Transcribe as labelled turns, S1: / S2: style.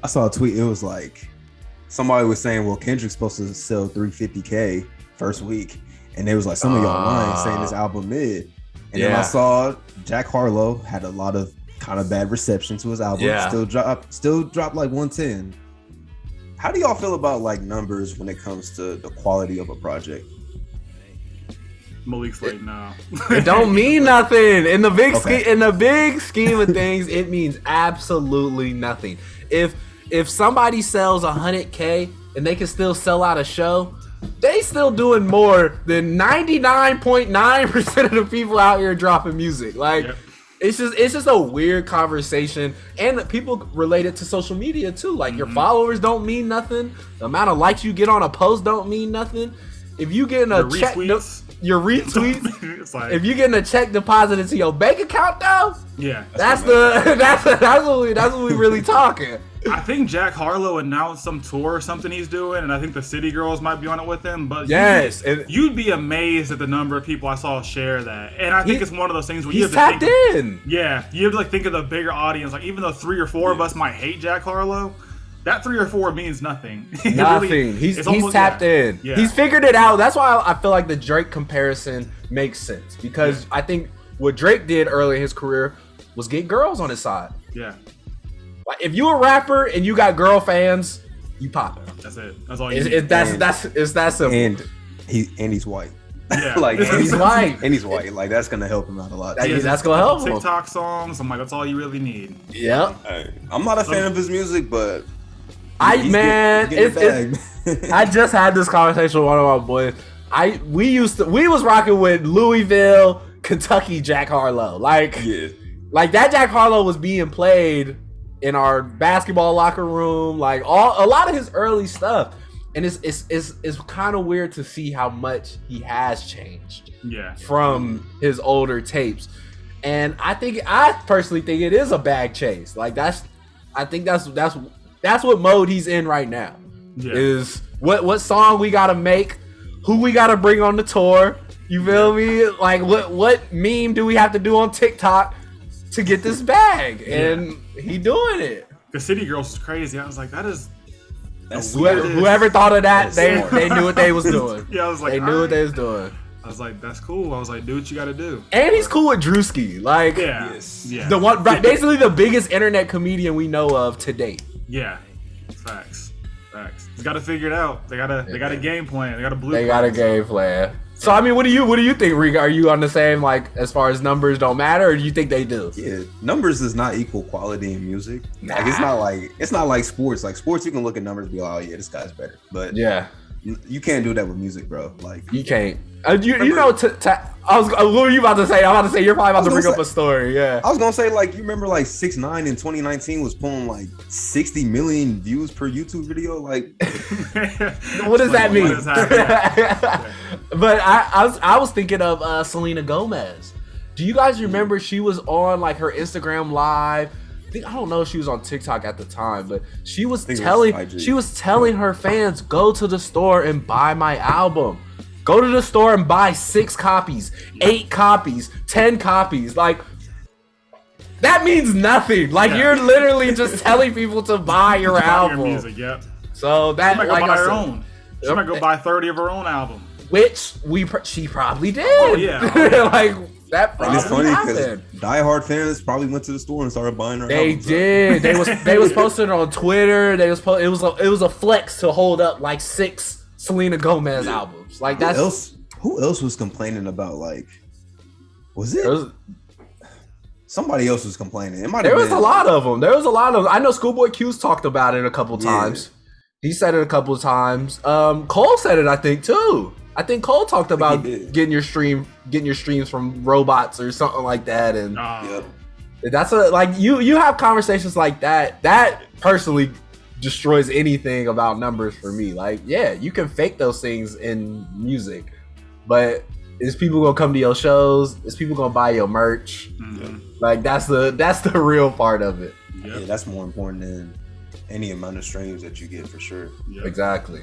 S1: I saw a tweet. It was like somebody was saying, "Well, Kendrick's supposed to sell 350K first week," and they was like, "Some of y'all lying, saying this album mid." And then I saw Jack Harlow had a lot of kind of bad reception to his album.
S2: Yeah.
S1: Still dropped like 110. How do y'all feel about like numbers when it comes to the quality of a project?
S3: Malik's like, no.
S2: It don't mean nothing in the big
S1: Okay.
S2: in the big scheme of things. It means absolutely nothing. If somebody sells 100K and they can still sell out a show, they still doing more than 99.9% of the people out here dropping music. Like,
S3: Yep.
S2: it's just a weird conversation, and people relate it to social media too. Like, your followers don't mean nothing. The amount of likes you get on a post don't mean nothing. If you getting a
S3: Your
S2: check,
S3: retweets.
S2: your retweets.
S3: It's like,
S2: If you getting a check deposited to your bank account though,
S3: yeah.
S2: that's what we really talking.
S3: I think Jack Harlow announced some tour or something he's doing, and I think the City Girls might be on it with him. But
S2: Yes, and
S3: you'd be amazed at the number of people I saw share that. And I think it's one of those things where you
S2: he's
S3: have to
S2: tapped
S3: think,
S2: in.
S3: yeah, you have to like think of the bigger audience. Like even though 3 or 4 of us might hate Jack Harlow, that 3 or 4 means nothing. It
S2: Nothing.
S3: really-
S2: he's
S3: it's almost-
S2: tapped
S3: yeah.
S2: in.
S3: Yeah.
S2: He's figured it out. That's why I feel like the Drake comparison makes sense, because I think what Drake did early in his career was get girls on his side.
S3: Yeah,
S2: Like, if you a rapper and you got girl fans, you popping.
S3: that's it. That's all you
S2: It's,
S3: need.
S2: it's that simple.
S1: And he's white.
S3: Yeah.
S1: Like
S2: And he's white.
S1: And he's white. Like that's gonna help him out a lot.
S2: That-
S3: He has
S2: that's
S3: a
S2: gonna
S3: couple
S2: help him.
S3: TikTok songs. I'm like, that's all you really need.
S2: Yep.
S1: Hey, I'm not a fan of his music, but
S2: Getting
S1: the bag.
S2: I just had this conversation with one of my boys. We was rocking with Louisville, Kentucky Jack Harlow. Like that Jack Harlow was being played in our basketball locker room, like a lot of his early stuff. And it's kind of weird to see how much he has changed
S3: Yeah.
S2: from his older tapes. And I personally think it is a bag chase. Like I think that's what mode he's in right now.
S3: Yeah.
S2: Is what song we gotta make, who we gotta bring on the tour. You feel me? Like what meme do we have to do on TikTok to get this bag? And he doing it.
S3: The City Girls is crazy. I was like, that's
S2: Whoever thought of that,
S1: That's
S2: they
S1: smart.
S2: knew what they was doing.
S3: Yeah, I was like,
S2: They knew
S3: alright.
S2: what they was doing.
S3: I was like, that's cool. I was like, do what you got to do.
S2: And he's cool with Drewski. Like
S3: Yeah.
S1: Yes.
S3: Yeah.
S2: the one, basically the biggest internet comedian we know of to date.
S3: Yeah. Facts. He's got to figure it out. They got a game plan. They got a blueprint.
S2: They got a game plan. So I mean, what do you think, Riga? Are you on the same, like, as far as numbers don't matter, or do you think they do?
S1: Yeah, numbers does not equal quality in music.
S2: Nah.
S1: Like it's not like sports. Like sports, you can look at numbers and be like, oh yeah, this guy's better. But
S2: Yeah,
S1: you can't do that with music, bro. Like
S2: you can't. You know, what were you about to say? I'm about to say you're probably about to bring up a story. Yeah.
S1: I was gonna say, like, you remember like 6ix9ine in 2019 was pulling like 60 million views per YouTube video. Like,
S2: What does that mean?
S3: What is happening?
S2: But I was thinking of Selena Gomez. Do you guys remember she was on like her Instagram live? I don't know if she was on TikTok at the time, but she was
S1: think it
S2: telling
S1: was IG.
S2: her fans, go to the store and buy my album. Go to the store and buy 6 copies, 8 copies, 10 copies. Like, that means nothing. Like,
S3: Yeah.
S2: you're literally just telling people to buy your
S3: Buy
S2: album.
S3: your music. Yep.
S2: So that,
S3: She might go
S2: like
S3: buy
S2: I
S3: her
S2: said,
S3: own. She might go buy 30 of her own album.
S2: which she probably did.
S3: Oh, yeah.
S2: Like, that
S1: and
S2: probably
S1: it's funny because
S2: happened.
S1: diehard fans probably went to the store and started buying her.
S2: They
S1: albums.
S2: did. They was posting on Twitter. It was a flex to hold up like 6 Selena Gomez albums. Like, that's
S1: Who else was complaining about, like, was it?
S2: there was,
S1: Somebody else was complaining. It might have
S2: there
S1: been
S2: was a lot of them. I know Schoolboy Q's talked about it a couple times. He said it a couple of times. Cole said it, I think, too. I think Cole talked about
S1: he did.
S2: getting your streams from robots or something like that. And
S1: Yep.
S2: that's like you have conversations like that. That personally destroys anything about numbers for me. Like, yeah, you can fake those things in music, but is people gonna come to your shows? Is people gonna buy your merch?
S3: Mhm.
S2: Like, that's the real part of it.
S3: Yep.
S1: Yeah, that's more important than any amount of streams that you get for sure.
S3: Yep.
S2: Exactly.